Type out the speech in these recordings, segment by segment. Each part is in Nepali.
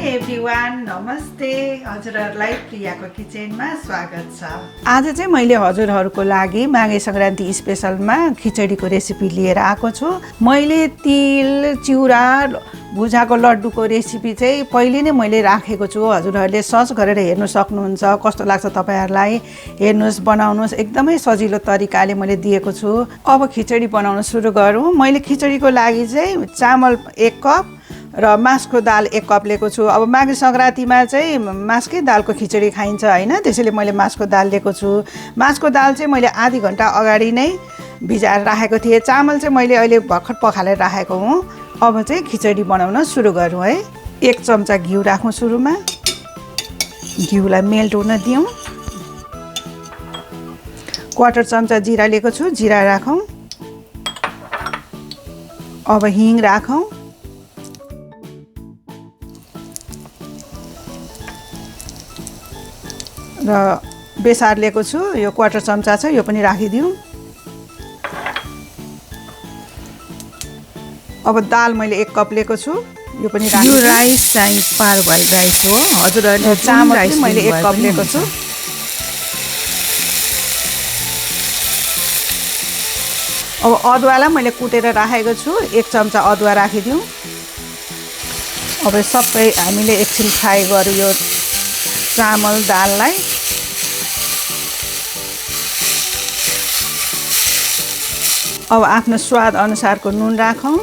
एभ्रिवान, नमस्ते। हजुरहरूलाई प्रियाको किचनमा स्वागत छ। आज चाहिँ मैले हजुरहरूको लागि माघे सङ्क्रान्ति स्पेसलमा खिचडीको रेसिपी लिएर आएको छु। मैले तिल, चिउरा, भुजाको लड्डुको रेसिपी चाहिँ पहिले नै मैले राखेको छु। हजुरहरूले सर्च गरेर हेर्नु सक्नुहुन्छ। कस्तो लाग्छ तपाईँहरूलाई हेर्नुहोस्, बनाउनुहोस्। एकदमै सजिलो तरिकाले मैले दिएको छु। अब खिचडी बनाउन सुरु गरौँ। मैले खिचडीको लागि चाहिँ चामल 1 कप र मासको दाल 1 कप लिएको छु। अब माघे सङ्क्रान्तिमा चाहिँ मासकै दालको खिचडी खाइन्छ हैन, त्यसैले मैले मासको दाल लिएको छु। मासको दाल चाहिँ मैले आधी घन्टा अगाडि नै भिजाएर राखेको थिएँ। चामल चाहिँ मैले अहिले भर्खर पखालेर राखेको हुँ। अब चाहिँ खिचडी बनाउन सुरु गरौँ है। 1 चम्चा घिउ राखौँ सुरुमा। घिउलाई मेल्ट हुन दिउँ। 1/4 चम्चा जिरा लिएको छु, जिरा राखौँ। अब हिङ राखौँ। र बेसार लिएको छु, यो 1/4 चम्चा छ, यो पनि राखिदिउँ। अब दाल मैले 1 कप लिएको छु, यो पनि राखिदिउँ। यो राइस चाहिँ पार भए राइस हो। हजुरहरूले चामल पनि मैले 1 कप लिएको छु। अब अदुवालाई मैले कुटेर राखेको छु, 1 चम्चा अदुवा राखिदिउँ। अब सबै हामीले एकछिन फ्राई गरौँ यो चामल दाललाई। अब आफ्नो स्वाद अनुसारको नुन राखौँ।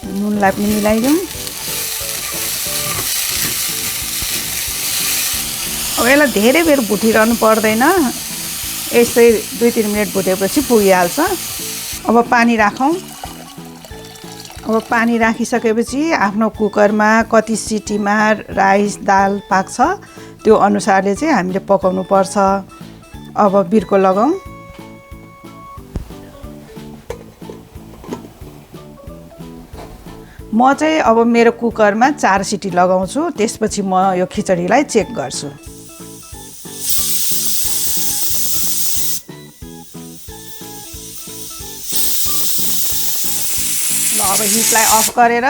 नुनलाई पनि मिलाइदिउँ। अब यसलाई धेरै बेर भुटिरहनु पर्दैन, यस्तै 2-3 मिनट भुटेपछि पुगिहाल्छ। अब पानी राखौँ। अब पानी राखिसकेपछि आफ्नो कुकरमा कति सिटीमा राइस दाल पाक्छ त्यो अनुसारले चाहिँ हामीले पकाउनु पर्छ। अब बिर्को लगाउँ। म चाहिँ अब मेरो कुकरमा 4 सिटी लगाउँछु, त्यसपछि म यो खिचडीलाई चेक गर्छु। ल अब हिटलाई अफ गरेर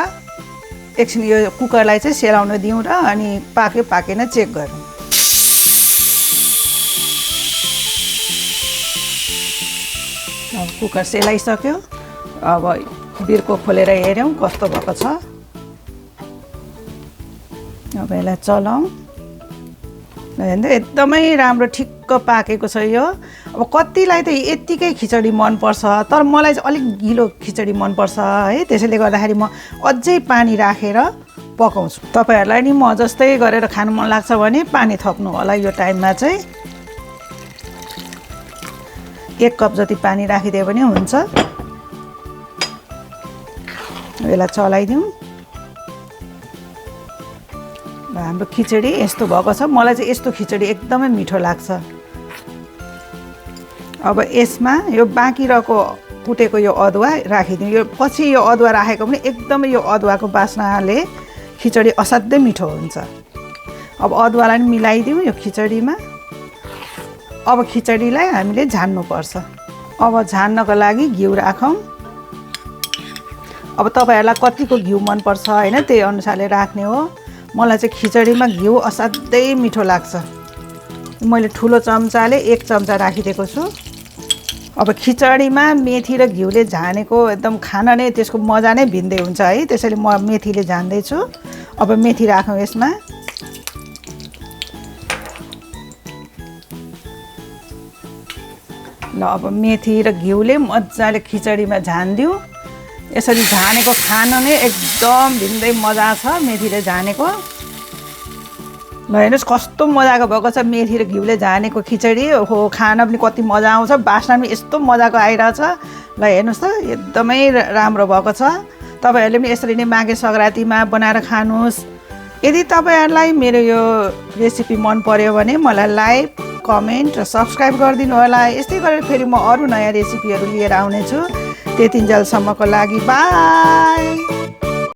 एकछिन यो कुकरलाई चाहिँ सेलाउन दिउँ र अनि पाक्यो पाकेन चेक गरौँ। अब कुकर सेलाइसक्यो। अब बिर्को खोलेर हेऱ्यौँ कस्तो भएको छ। अब यसलाई चलाउँ। एकदमै राम्रो ठिक्क पाकेको छ यो। अब कतिलाई त यत्तिकै खिचडी मनपर्छ, तर मलाई चाहिँ अलिक गिलो खिचडी मनपर्छ है, त्यसैले गर्दाखेरि म अझै पानी राखेर पकाउँछु। तपाईँहरूलाई नि म जस्तै गरेर खानु मन लाग्छ भने पानी थप्नु होला। यो टाइममा चाहिँ 1 कप जति पानी राखिदियो भने हुन्छ। यसलाई चलाइदिउँ। हाम्रो खिचडी यस्तो भएको छ। मलाई चाहिँ यस्तो खिचडी एकदमै मिठो लाग्छ। अब यसमा यो बाँकी रहेको कुटेको यो अदुवा राखिदिउँ। यो पछि यो अदुवा राखेको पनि एकदमै यो अदुवाको बास्नाले खिचडी असाध्यै मिठो हुन्छ। अब अदुवालाई पनि मिलाइदिउँ यो खिचडीमा। अब खिचडीलाई हामीले झान्नुपर्छ। अब झान्नको लागि घिउ राखौँ। अब तपाईँहरूलाई कतिको घिउ मनपर्छ होइन, त्यही अनुसारले राख्ने हो। मलाई चाहिँ खिचडीमा घिउ असाध्यै मिठो लाग्छ। मैले ठुलो चम्चाले 1 चम्चा राखिदिएको छु। अब खिचडीमा मेथी र घिउले झानेको एकदम खान नै त्यसको मजा नै भिन्दै हुन्छ है, त्यसैले म मेथीले झान्दैछु। अब मेथी राखौँ यसमा। ल अब मेथी र घिउले मजाले खिचडीमा झानिदिउँ। यसरी झानेको खान नै एकदम भिन्दै मजा छ मेथीले झानेको। ल हेर्नुहोस् कस्तो मजाको भएको छ मेथी र घिउले झानेको खिचडी। हो, खान पनि कति मजा आउँछ, बास्ना पनि यस्तो मजाको आइरहेछ। ल हेर्नुहोस् त एकदमै राम्रो भएको छ। तपाईँहरूले पनि यसरी नै माघे सङ्क्रान्तिमा बनाएर खानुहोस्। यदि तपाईँहरूलाई मेरो यो रेसिपी मन पर्यो भने मलाई लाइक, कमेन्ट र सब्सक्राइब गरिदिनु होला। यस्तै गरेर फेरि म अरू नयाँ रेसिपीहरू लिएर आउनेछु। त्यतिन्जेलसम्मको लागि बाई।